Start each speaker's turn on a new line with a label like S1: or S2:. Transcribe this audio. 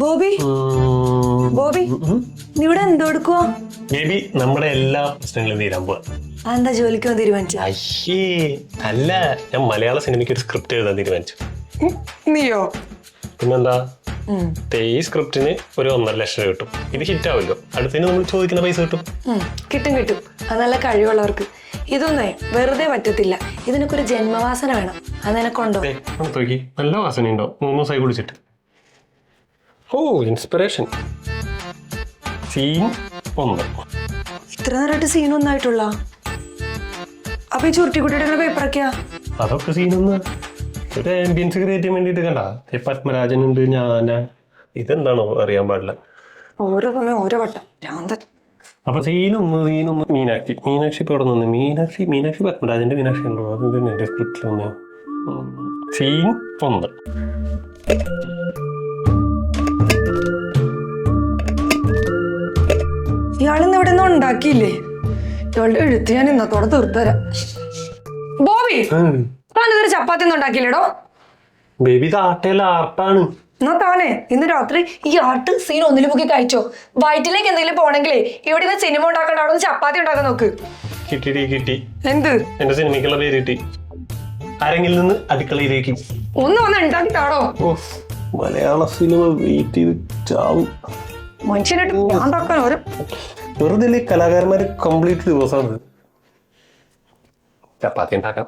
S1: ബോബി ബോബി നീ ഇവിടെ എന്തോ എടുക്കുവാ?
S2: ബേബി നമ്മുടെ എല്ലാ പ്രശ്നങ്ങളും തീരാൻ പോവാ.
S1: അതെന്താ ജോലിക്ക് പോകാൻ തീരുമാനിച്ച?
S2: അയ്യേ അല്ല, ഞാൻ മലയാള സിനിമയ്ക്ക് ഒരു സ്ക്രിപ്റ്റ് എഴുതാൻ തീരുമാനിച്ചു.
S1: നീയോ?
S2: പിന്നെന്താ, ഈ സ്ക്രിപ്റ്റിന് ഒരു 1.5 ലക്ഷം കിട്ടും. ഇത് ഹിറ്റ് ആവില്ലോ, അടുത്തതിന് നമ്മൾ ചോദിക്കുന്ന പൈസ കിട്ടും.
S1: കിട്ടും കിട്ടും, അത് നല്ല കഴിവുള്ളവർക്ക്. ഇതൊന്നേ വെറുതെ പറ്റത്തില്ല, ഇതിനൊക്കെ ഒരു ജന്മവാസന വേണം. അത് നിനക്കുണ്ടോ?
S2: നോക്കി, നല്ല വാസന ഉണ്ടോ 3 ദിവസമായി കുടിച്ചിട്ട്. ഓ ഇൻസ്പിറേഷൻ. സീൻ 1.
S1: ഇത്ര നേരമായിട്ട് സീൻ ഒന്നായിട്ടുള്ള? അപ്പൊ ഈ ചുരുട്ടിക്കുട്ടിയുടെ പേപ്പറൊക്കെയാ?
S2: അതൊക്കെ സീൻ 1. ഒരു ആംബിയൻസ് ക്രിയേറ്റ് ചെയ്യാൻ വേണ്ടിട്ട് കണ്ട. പത്മരാജനുണ്ട്, ഞാനാ. ഇതെന്താണോ അറിയാൻ പാടില്ല.
S1: ഓരോ സമയം ഓരോ വട്ടം ഭ്രാന്തൻ.
S2: അപ്പൊ സീനൊന്ന് മീനാക്ഷി ഇപ്പൊ ഇവിടെ നിന്ന് മീനാക്ഷി പത്മരാജന്റെ മീനാക്ഷി ഉണ്ടോ? അത് എന്റെ സ്ക്രിപ്റ്റിൽ ഒന്ന്. സീൻ 1.
S1: ഇയാളിന്ന് ഇവിടെ ഒന്നും ഉണ്ടാക്കിയില്ലേ? ഇയാളുടെ എഴുത്ത് ഞാൻ ഇന്നത്തോടെ തീർത്തരാം. ബോബി, താനിതൊരു ചപ്പാത്തി ഒന്നും ഉണ്ടാക്കിയില്ലേടോ?
S2: ബേബി ആട്ടയല്ല, ആർട്ടാണ്.
S1: എന്നാ താനേ ഇന്ന് രാത്രി ഈ ആർട്ട് സീൻ 1 മുക്കി കഴിച്ചോ. വയറ്റിലേക്ക് എന്തെങ്കിലും പോണെങ്കിലേ ഇവിടെ നിന്ന് സിനിമ ഉണ്ടാക്കണ്ട, അവിടെ നിന്ന് ചപ്പാത്തി ഉണ്ടാക്കാൻ നോക്ക്.
S2: കിട്ടി.
S1: എന്ത്?
S2: എന്റെ സിനിമയ്ക്കുള്ള പേര് കിട്ടി. ആരെങ്കിലും നിന്ന് അടുക്കളയിലേക്ക്
S1: ഒന്ന് ഉണ്ടാക്കിട്ടാടോ.
S2: മലയാള സിനിമ വെയിറ്റ് ചെയ്ത് ചാവും.
S1: മനുഷ്യനായിട്ട് ഉണ്ടാക്കാൻ ഒരു
S2: വെറുതെ കലാകാരന്മാര് കംപ്ലീറ്റ് ദിവസമാണ് ചപ്പാത്തി ഉണ്ടാക്കാം.